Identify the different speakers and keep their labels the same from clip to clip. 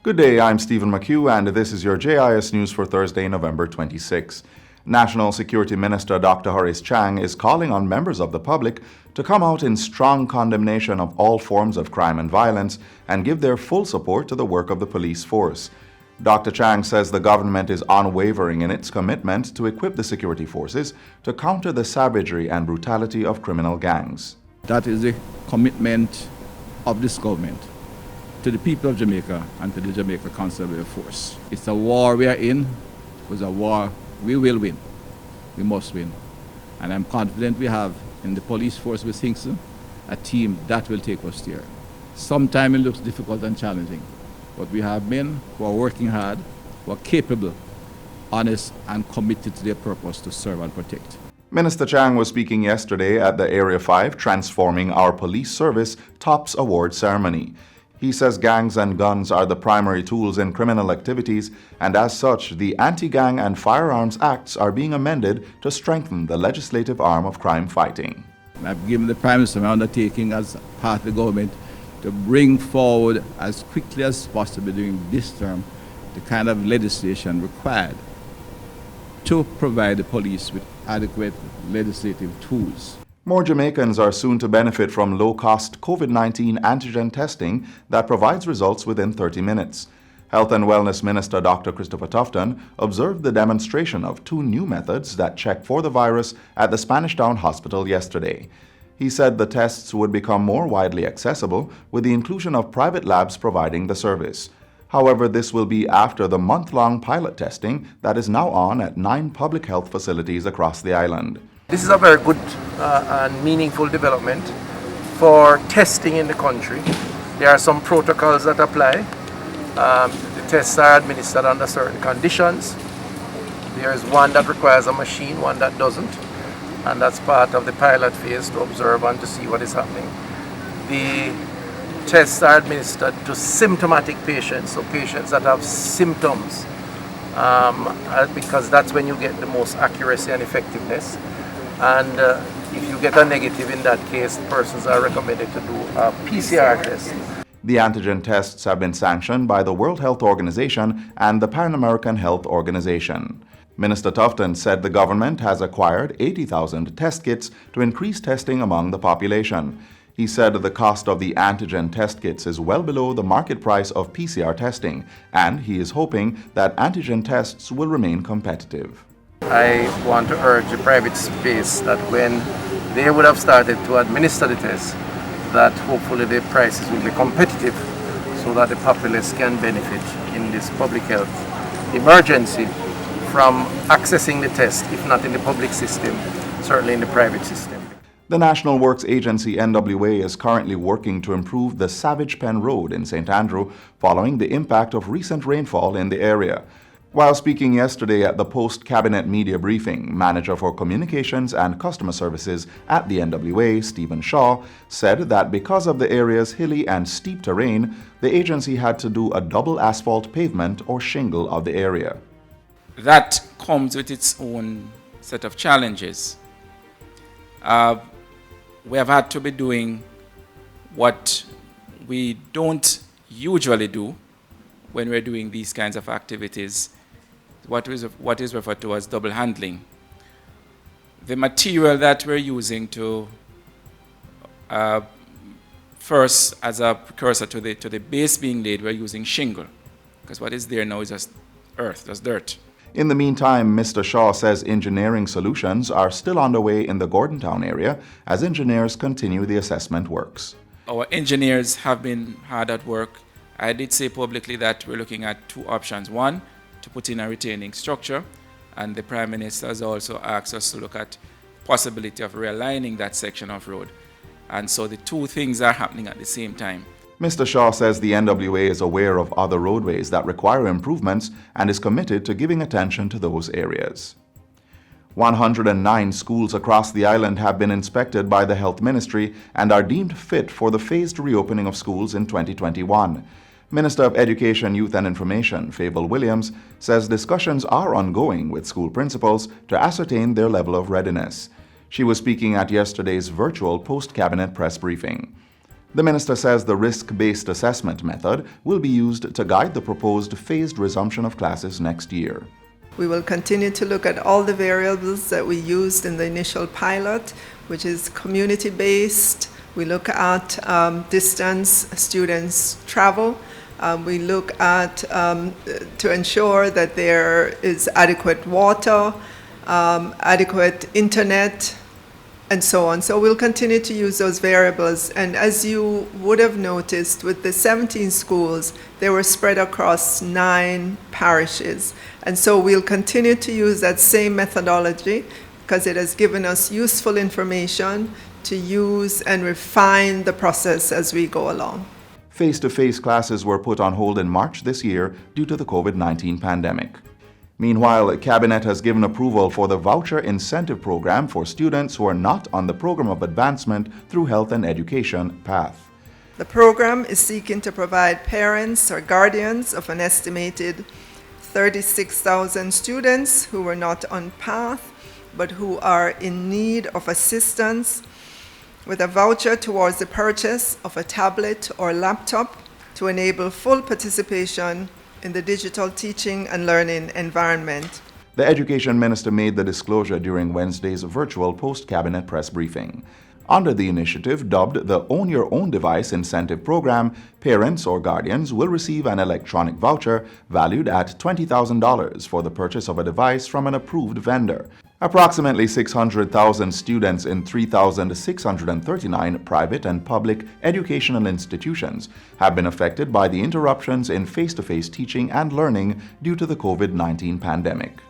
Speaker 1: Good day, I'm Stephen McHugh, and this is your JIS News for Thursday, November 26. National Security Minister Dr. Horace Chang is calling on members of the public to come out in strong condemnation of all forms of crime and violence and give their full support to the work of the police force. Dr. Chang says the government is unwavering in its commitment to equip the security forces to counter the savagery and brutality of criminal gangs.
Speaker 2: That is the commitment of this government to the people of Jamaica and to the Jamaica Constabulary Force. It's a war we are in. It was a war we will win. We must win. And I'm confident we have in the police force with Hinkson a team that will take us there. Sometimes it looks difficult and challenging, but we have men who are working hard, who are capable, honest, and committed to their purpose to serve and protect.
Speaker 1: Minister Chang was speaking yesterday at the Area 5 Transforming Our Police Service TOPS Award ceremony. He says gangs and guns are the primary tools in criminal activities, and as such, the Anti-Gang and Firearms Acts are being amended to strengthen the legislative arm of crime fighting.
Speaker 2: I've given the Prime Minister my undertaking as part of the government to bring forward as quickly as possible during this term the kind of legislation required to provide the police with adequate legislative tools.
Speaker 1: More Jamaicans are soon to benefit from low-cost COVID-19 antigen testing that provides results within 30 minutes. Health and Wellness Minister Dr. Christopher Tufton observed the demonstration of two new methods that check for the virus at the Spanish Town Hospital yesterday. He said the tests would become more widely accessible with the inclusion of private labs providing the service. However, this will be after the month-long pilot testing that is now on at 9 public health facilities across the island.
Speaker 3: This is a very good and meaningful development for testing in the country. There are some protocols that apply. The tests are administered under certain conditions. There is one that requires a machine, one that doesn't, and that's part of the pilot phase to observe and to see what is happening. The tests are administered to symptomatic patients, so patients that have symptoms, because that's when you get the most accuracy and effectiveness. And if you get a negative in that case, persons are recommended to do a PCR test.
Speaker 1: The antigen tests have been sanctioned by the World Health Organization and the Pan American Health Organization. Minister Tufton said the government has acquired 80,000 test kits to increase testing among the population. He said the cost of the antigen test kits is well below the market price of PCR testing, and he is hoping that antigen tests will remain competitive.
Speaker 3: I want to urge the private space that when they would have started to administer the tests, that hopefully the prices will be competitive so that the populace can benefit in this public health emergency from accessing the test, if not in the public system, certainly in the private system.
Speaker 1: The National Works Agency NWA is currently working to improve the Savage Pen Road in St. Andrew following the impact of recent rainfall in the area. While speaking yesterday at the post-cabinet media briefing, Manager for Communications and Customer Services at the NWA, Stephen Shaw, said that because of the area's hilly and steep terrain, the agency had to do a double asphalt pavement or shingle of the area.
Speaker 4: That comes with its own set of challenges. We have had to be doing what we don't usually do when we're doing these kinds of activities, what is referred to as double handling. The material that we're using to first, as a precursor to the base being laid, we're using shingle, because what is there now is just earth, just dirt.
Speaker 1: In the meantime, Mr. Shaw says engineering solutions are still underway in the Gordontown area as engineers continue the assessment works.
Speaker 4: Our engineers have been hard at work. I did say publicly that we're looking at two options. One, to put in a retaining structure, and the Prime Minister has also asked us to look at possibility of realigning that section of road. And so the two things are happening at the same time.
Speaker 1: Mr. Shaw says the NWA is aware of other roadways that require improvements and is committed to giving attention to those areas. 109 schools across the island have been inspected by the Health Ministry and are deemed fit for the phased reopening of schools in 2021. Minister of Education, Youth and Information, Fable Williams, says discussions are ongoing with school principals to ascertain their level of readiness. She was speaking at yesterday's virtual post-cabinet press briefing. The minister says the risk-based assessment method will be used to guide the proposed phased resumption of classes next year.
Speaker 5: We will continue to look at all the variables that we used in the initial pilot, which is community-based. We look at distance students travel. We look at to ensure that there is adequate water, adequate internet, and so on. So we'll continue to use those variables. And as you would have noticed, with the 17 schools, they were spread across 9 parishes. And so we'll continue to use that same methodology because it has given us useful information to use and refine the process as we go along.
Speaker 1: Face-to-face classes were put on hold in March this year due to the COVID-19 pandemic. Meanwhile, Cabinet has given approval for the Voucher Incentive Program for students who are not on the Program of Advancement through Health and Education PATH.
Speaker 5: The program is seeking to provide parents or guardians of an estimated 36,000 students who were not on PATH but who are in need of assistance with a voucher towards the purchase of a tablet or laptop to enable full participation in the digital teaching and learning environment.
Speaker 1: The Education Minister made the disclosure during Wednesday's virtual post-cabinet press briefing. Under the initiative dubbed the Own Your Own Device Incentive Program, parents or guardians will receive an electronic voucher valued at $20,000 for the purchase of a device from an approved vendor. Approximately 600,000 students in 3,639 private and public educational institutions have been affected by the interruptions in face-to-face teaching and learning due to the COVID-19 pandemic.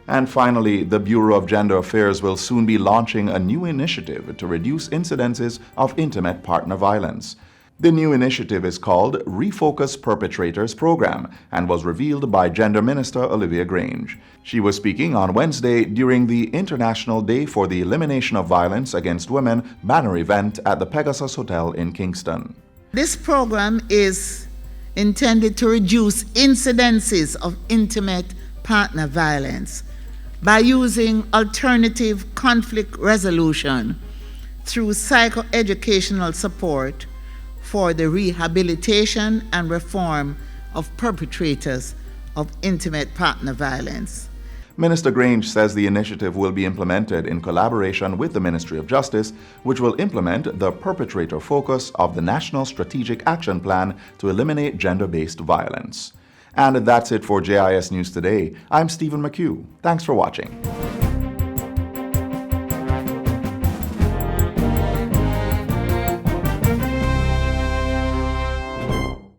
Speaker 1: And finally, the Bureau of Gender Affairs will soon be launching a new initiative to reduce incidences of intimate partner violence. The new initiative is called Refocus Perpetrators Program and was revealed by Gender Minister Olivia Grange. She was speaking on Wednesday during the International Day for the Elimination of Violence Against Women banner event at the Pegasus Hotel in Kingston.
Speaker 6: This program is intended to reduce incidences of intimate partner violence by using alternative conflict resolution through psychoeducational support for the rehabilitation and reform of perpetrators of intimate partner violence.
Speaker 1: Minister Grange says the initiative will be implemented in collaboration with the Ministry of Justice, which will implement the perpetrator focus of the National Strategic Action Plan to eliminate gender-based violence. And that's it for JIS News Today. I'm Stephen McHugh. Thanks for watching.